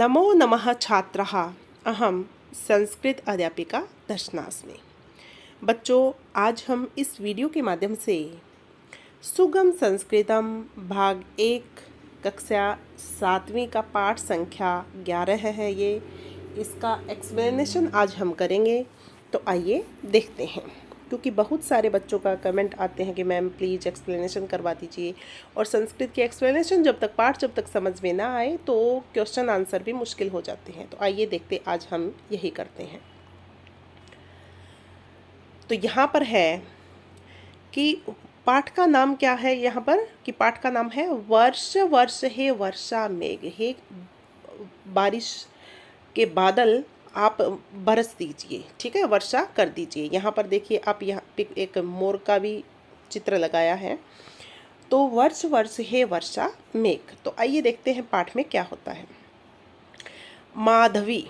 नमो नमः छात्रः। अहम संस्कृत अध्यापिका दर्शनास्मि। बच्चों, आज हम इस वीडियो के माध्यम से सुगम संस्कृतम भाग 1 कक्षा 7वीं का पाठ संख्या 11 है। ये इसका एक्सप्लेनेशन आज हम करेंगे। तो आइए देखते हैं, क्योंकि बहुत सारे बच्चों का कमेंट आते हैं कि मैम प्लीज़ एक्सप्लेनेशन करवा दीजिए। और संस्कृत की एक्सप्लेनेशन पाठ जब तक समझ में ना आए तो क्वेश्चन आंसर भी मुश्किल हो जाते हैं। तो आइए देखते, आज हम यही करते हैं। तो यहाँ पर है कि पाठ का नाम क्या है। यहाँ पर कि पाठ का नाम है वर्ष वर्ष हे वर्षा मेघ। हे बारिश के बादल आप बरस दीजिए, ठीक है, वर्षा कर दीजिए। यहाँ पर देखिए, आप यहाँ पे एक मोर का भी चित्र लगाया है। तो वर्ष वर्ष हे वर्षा मेघ। तो आइए देखते हैं पाठ में क्या होता है। माधवी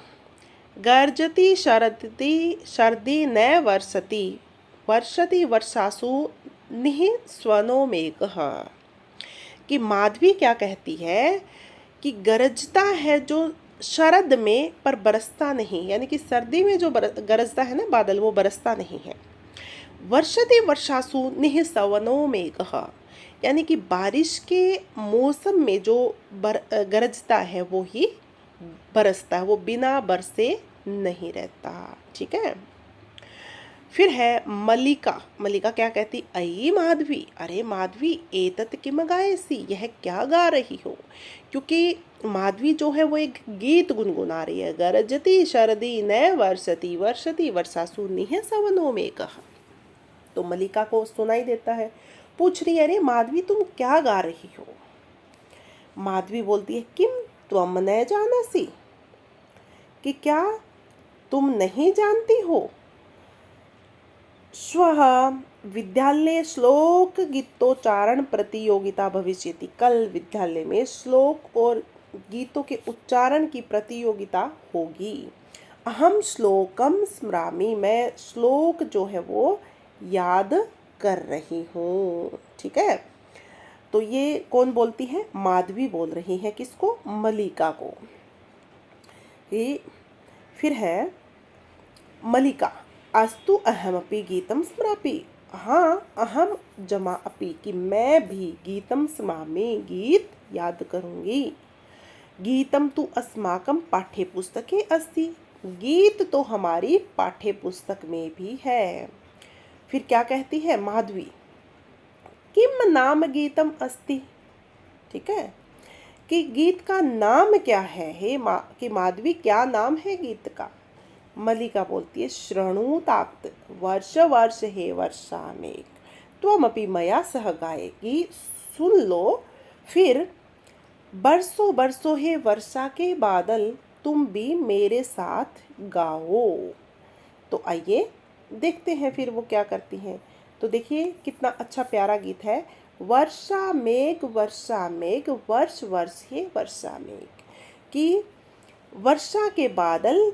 गर्जती शरदती शर्दी न वर्षति वर्षति वर्षासु निः स्वनो मेघः। कि माधवी क्या कहती है कि गरजता है जो शरद में, पर बरसता नहीं। यानी कि सर्दी में जो गरजता है ना बादल, वो बरसता नहीं है। वर्षति वर्षासु निः स्वनो मेघः। यानी कि बारिश के मौसम में जो गरजता है वो ही बरसता है, वो बिना बरसे नहीं रहता, ठीक है। फिर है मलिका। मलिका क्या कहती, अयि माधवी, अरे माधवी, एतत् किम गायसी, यह क्या गा रही हो। क्योंकि माधवी जो है वो एक गीत गुनगुना रही है। गरजती शरदी न वर्षति वर्षति वर्षासु निः स्वनो मेघः। तो मलिका को सुनाई देता है, पूछ रही है, अरे माधवी तुम क्या गा रही हो। माधवी बोलती है, किम त्वम न जानसि, कि क्या तुम नहीं जानती हो। श्वः विद्यालये श्लोक गीतोच्चारण प्रतियोगिता भविष्यति। कल विद्यालय में श्लोक और गीतों के उच्चारण की प्रतियोगिता होगी। अहम श्लोकम स्मरामि, मैं श्लोक जो है वो याद कर रही हूँ, ठीक है। तो ये कौन बोलती है, माधवी बोल रही है। किसको, मलिका को। ये फिर है मलिका, अस्तु अहमपि गीतम स्मरामि। हाँ, अहम जमा अपि, कि मैं भी गीतम स्मरामि, गीत याद करूँगी। गीतम तु अस्माकं पाठ्यपुस्तके अस्ति, गीत तो हमारी पाठ्यपुस्तक में भी है। फिर क्या कहती है माधवी, किम नाम गीतम अस्ति, ठीक है, कि गीत का नाम क्या है। कि माधवी क्या नाम है गीत का। मलिका बोलती है, शृणुतात् वर्ष वर्ष हे वर्षा मेघ त्वमपि मया सह गायेगी। सुन लो, फिर बरसों बरसों हे वर्षा के बादल तुम भी मेरे साथ गाओ। तो आइए देखते हैं फिर वो क्या करती हैं। तो देखिए कितना अच्छा प्यारा गीत है। वर्षा मेघ वर्ष वर्ष हे वर्षा मेघ। कि वर्षा के बादल,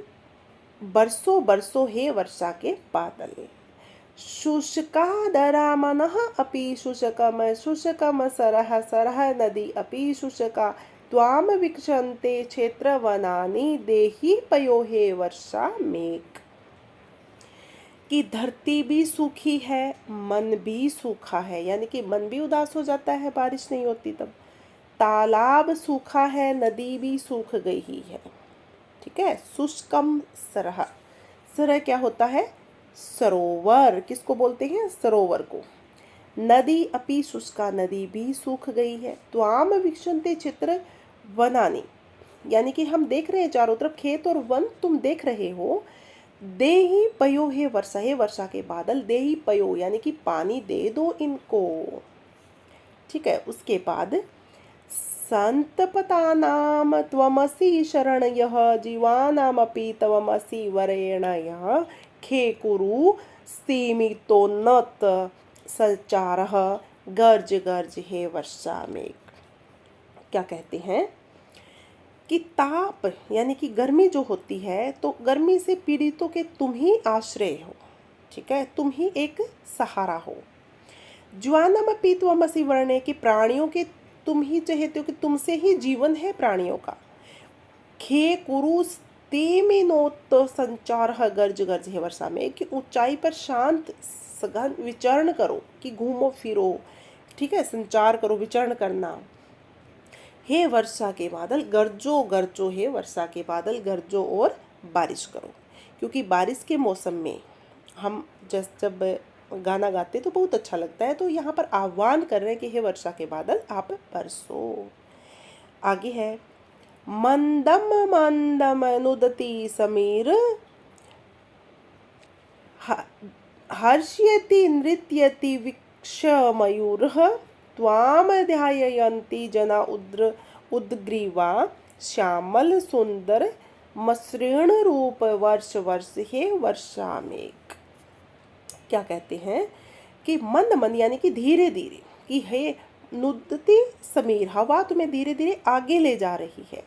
बरसों बरसों हे वर्षा के बादल। शुष्कादरा मनः अपि शुष्कम सरः सरः नदी अपि शुष्का त्वाम वीक्षन्ते क्षेत्रवनानि देहि पयोहे वर्षा मेघ। कि धरती भी सूखी है, मन भी सूखा है। यानी कि मन भी उदास हो जाता है, बारिश नहीं होती तब। तालाब सूखा है, नदी भी सूख गई ही है, ठीक है। शुष्कम सरह, सरह क्या होता है, सरोवर। किसको बोलते हैं, सरोवर को। नदी अपि शुष्का, नदी भी सूख गई है। त्वाम वीक्षन्ते चित्र वनानि, यानी कि हम देख रहे हैं चारों तरफ खेत और वन तुम देख रहे हो। देहि पयो हे वर्षा, हे वर्षा के बादल। देहि पयो यानी कि पानी दे दो इनको, ठीक है। उसके बाद संतपतानाम त्वमसि शरणयः जीवानामपि त्वमसि वरेण्यः खे कुरु सीमितोन्नत संचारः गर्ज गर्ज हे वर्षा मेघ। क्या कहते हैं कि ताप यानी कि गर्मी जो होती है, तो गर्मी से पीड़ितों के तुम ही आश्रय हो, ठीक है, तुम ही एक सहारा हो। ज्वानमपि त्वमसि वर्णे, के प्राणियों के तुम ही चाहते हो, कि तुमसे ही जीवन है प्राणियों का। खे कुरु तेमिनोत संचार गर्ज गर्ज है वर्षा में, कि ऊंचाई पर शांत सघन विचरण करो, कि घूमो फिरो, ठीक है, संचार करो, विचरण करना। हे वर्षा के बादल गरजो गरजो, हे वर्षा के बादल गरजो और बारिश करो। क्योंकि बारिश के मौसम में हम जब गाना गाते तो बहुत अच्छा लगता है, तो यहाँ पर आह्वान कर रहे हैं कि हे वर्षा के बादल आप बरसो। आगे है मंदम मंदम नुदती समीर हर्ष्यति नृत्यति वीक्ष मयूरः त्वाम ध्यायन्ति जना उद्ग्रीवा श्यामल सुंदर मसृण रूप वर्ष वर्ष हे वर्षा मेघ। क्या कहते हैं कि मंद मंद यानी कि धीरे धीरे, कि हे नुदती समीर, हवा तुम्हें धीरे धीरे आगे ले जा रही है।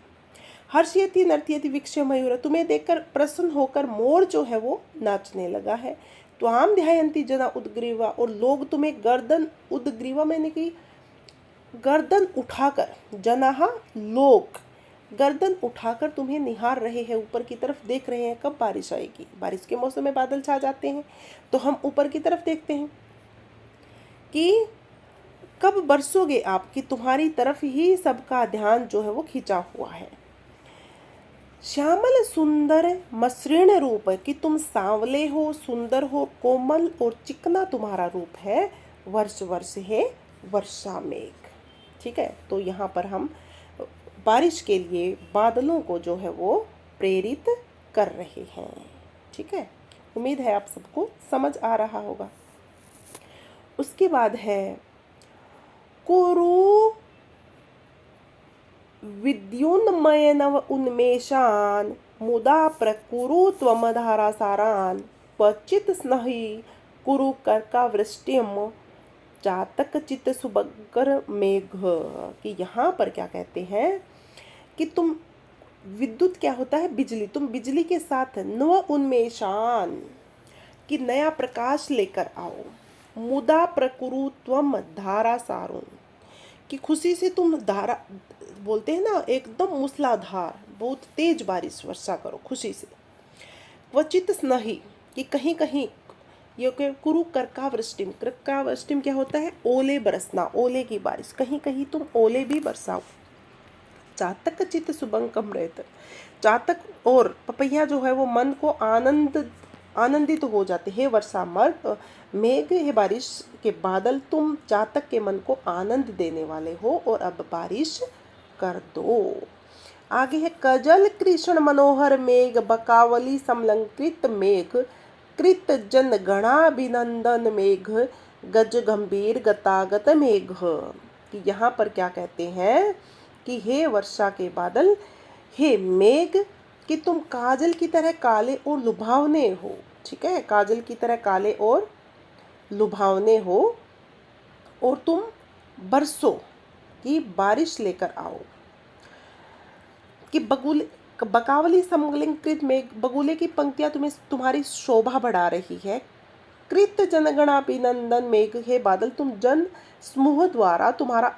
हर्ष्यति नर्त्यति वीक्ष मयूर, तुम्हें देखकर प्रसन्न होकर मोर जो है वो नाचने लगा है। त्वाम ध्यायन्ति जना उद्ग्रीवा, और लोग तुम्हें गर्दन, उद्ग्रीवा मैंने कि गर्दन उठाकर, जनाहा लोग गर्दन उठाकर तुम्हें निहार रहे हैं, ऊपर की तरफ देख रहे हैं कब बारिश आएगी। बारिश के मौसम में बादल छा जाते हैं तो हम ऊपर की तरफ देखते हैं कि कब बरसोगे आप, कि तुम्हारी तरफ ही सबका ध्यान जो है वो खिंचा हुआ है। श्यामल सुंदर मसृण रूप, कि तुम सांवले हो, सुंदर हो, कोमल और चिकना तुम्हारा रूप है। वर्ष वर्ष है वर्षा मेघ, ठीक है। तो यहाँ पर हम बारिश के लिए बादलों को जो है वो प्रेरित कर रहे हैं, ठीक है। उम्मीद है आप सबको समझ आ रहा होगा। उसके बाद है कुरु विद्युन्मयनव उन्मेषान मुदा प्रकुरु त्वमधारा सारान क्वचित स्नहि कुरु कर्कावृष्टिम चातक चित सुबगर मेघ। कि यहाँ पर क्या कहते हैं कि तुम, विद्युत क्या होता है, बिजली, तुम बिजली के साथ नव उन्मेषान, कि नया प्रकाश लेकर आओ। मुदा प्रकुरु त्वम धारा सारुन, कि खुशी से तुम धारा, बोलते हैं ना एकदम मूसलाधार बहुत तेज बारिश वर्षा करो खुशी से। क्वचित स्नहि, कि कहीं कहीं, ये कुरु कर्कावृष्टिम, कर्कावृष्टिम क्या होता है, ओले बरसना, ओले की बारिश, कहीं कहीं तुम ओले भी बरसाओ। चातक चित सुबंकम रहत, चातक और पपैया जो है वो मन को आनंदित हो जाते हैं। वर्षा मर्ग मेघ है बारिश के बादल, तुम चातक के मन को आनंद देने वाले हो, और अब बारिश कर दो। आगे है कजल कृष्ण मनोहर मेघ बकावली समलंकृत मेघ कृत जन गणाभिनंदन मेघ गज गंभीर गतागत मेघ। कि यहाँ पर क्या कहते हैं कि हे वर्षा के बादल, हे मेघ, कि तुम काजल की तरह काले और लुभावने हो, ठीक है, काजल की तरह काले और लुभावने हो, और तुम बरसो, कि बारिश लेकर आओ। कि बकावली समलंकृत मेघ, बगुले की पंक्तियां तुम्हारी शोभा बढ़ा रही है। कृत जनगणाभिनंदन मेघ, हे बादल, तुम जन समूह द्वारा तुम्हारा